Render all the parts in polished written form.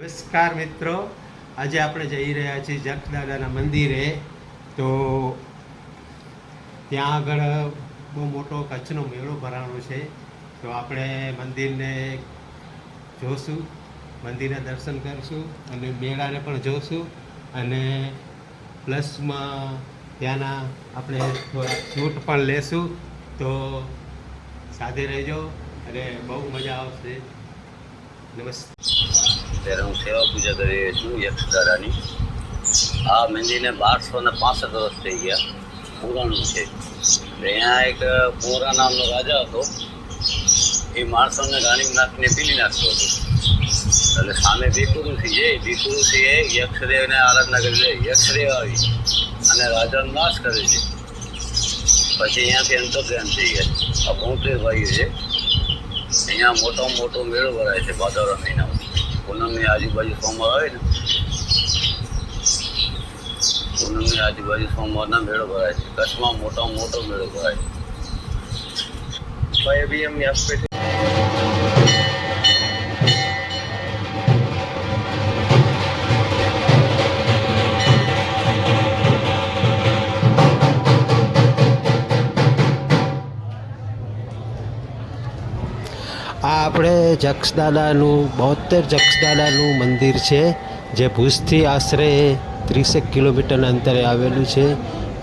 નમસ્કાર મિત્રો, આજે આપણે જઈ રહ્યા છીએ જખદાદાના મંદિરે. તો ત્યાં આગળ બહુ મોટો કચ્છનો મેળો ભરાણો છે. તો આપણે મંદિરને જોશું, મંદિરના દર્શન કરીશું અને મેળાને પણ જોશું અને પ્લસમાં ત્યાંના આપણે થોડા શૂટ પણ લેશું. તો સાથે રહેજો અને બહુ મજા આવશે. નમસ્તે. ત્યારે હું સેવા પૂજા કરી રહી છું યક્ષદાદાની. આ મંદિરને 1265 વર્ષ થઈ ગયા, પુરાણું છે. અહીંયા એક પોરા નામનો રાજા હતો. એ માણસોને રાણી નાખીને પીલી નાખતો હતો. એટલે સામે ભીખુરુષિએ યક્ષદેવને આરાધના કરી લે. યક્ષદેવ આવી અને રાજાનો નાશ કરે છે. પછી અહીંયાથી અંતર્ધ્યાન થઈ ગયા. આ 72 ભાઈઓ છે. અહીંયા મોટો મેળો ભરાય છે ભાદરવા મહિનામાં. પૂનમની આજુબાજુ સોમવાર આવે ને, પૂનમની આજુબાજુ સોમવારના મેળો ભરાય છે. કચ્છમાં મોટો મેળો ભરાય છે. ભાઈ બી એમની આપે છે. આ આપણે જક્ષદાદાનું 72 જક્ષદાદાનું મંદિર છે, જે ભુજથી આશરે 30 કિલોમીટરના અંતરે આવેલું છે.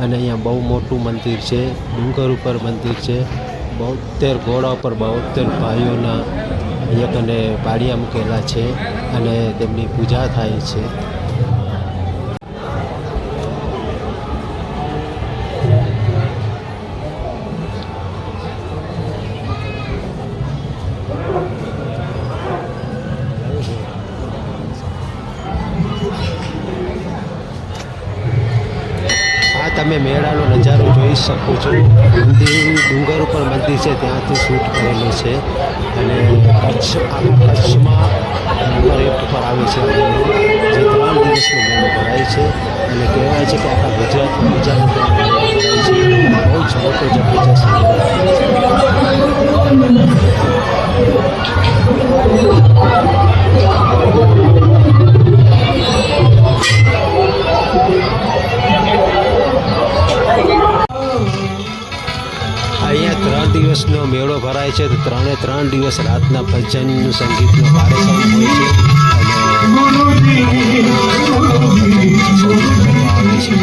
અને અહીંયા બહુ મોટું મંદિર છે, ડુંગર ઉપર મંદિર છે. 72 ઘોડા ઉપર 72 ભાઈઓના અહીંયા કને પાડિયા મૂકેલા છે અને તેમની પૂજા થાય છે. તમે મેળાનો નજારો જોઈ શકો છો. મંદિર ડુંગર ઉપર મંદિર છે, ત્યાંથી શૂટ કરેલું છે. અને કચ્છમાં નંબર 1 ઉપર આવે છે, જે 3 દિવસનો મેળો ભરાય છે. અને કહેવાય છે કે આખા ગુજરાતમાં બીજા નંબરનો મેળો ભરાય છે. બહુ જ મોટો જબરજસ્ત અહીંયા 3 દિવસનો મેળો ભરાય છે. તો 3 દિવસ રાતના ભજનનું સંગીતનો કાર્યક્રમ હોય છે આવે છે.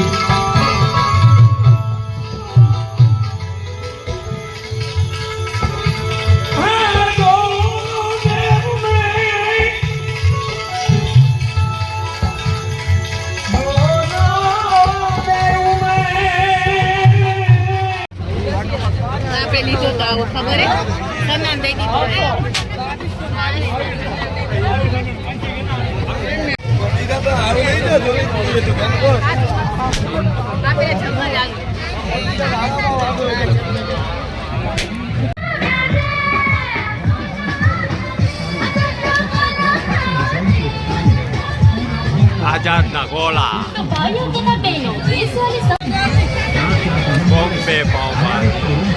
લીધો તો આવો ખબર સન્માન દઈ દીધું. આઝાદના ગોળા, બોમ્બે પાવભાજી.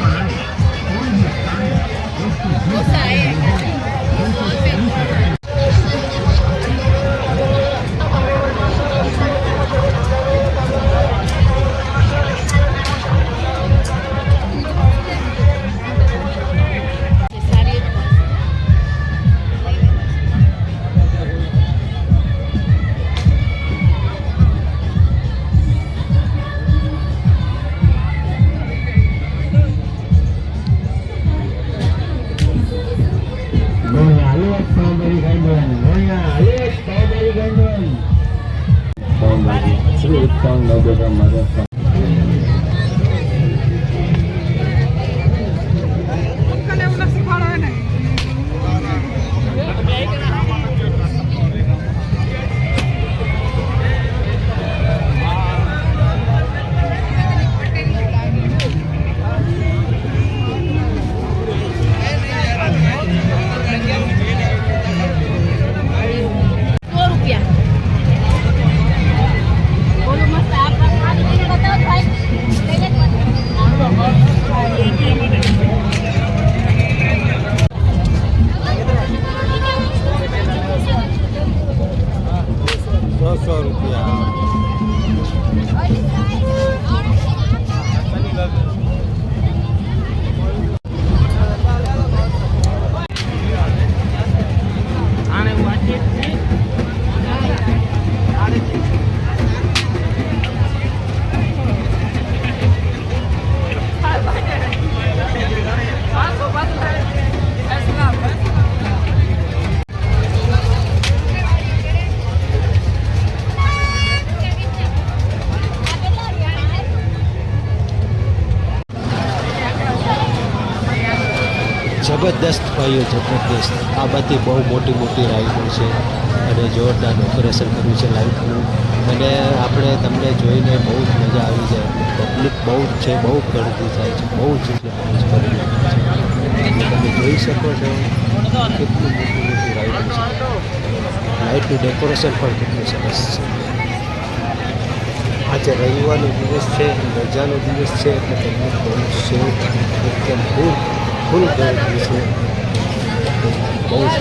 બોલો મસ્ત આપ ₹100 જબરદસ્ત ભાઈઓ જબરદસ્ત. આ બધી બહુ મોટી મોટી રાઈડો છે અને જોરદાર ડેકોરેશન કર્યું છે લાઇટનું. અને આપણે તમને જોઈને બહુ જ મજા આવી જાય. પબ્લિક બહુ જ છે, બહુ ગળદી થાય છે, બહુ જ એટલે બહુ જ કરી છે. તમે જોઈ શકો છો કેટલી મોટી મોટી રાઈડો છે. લાઇટનું ડેકોરેશન પણ કેટલું સરસ છે. આજે રવિવારનો દિવસ છે, રજાનો દિવસ છે એટલે પબ્લિક બહુ જ છે. એકદમ ફૂલ ગળદી છે. બહુ જ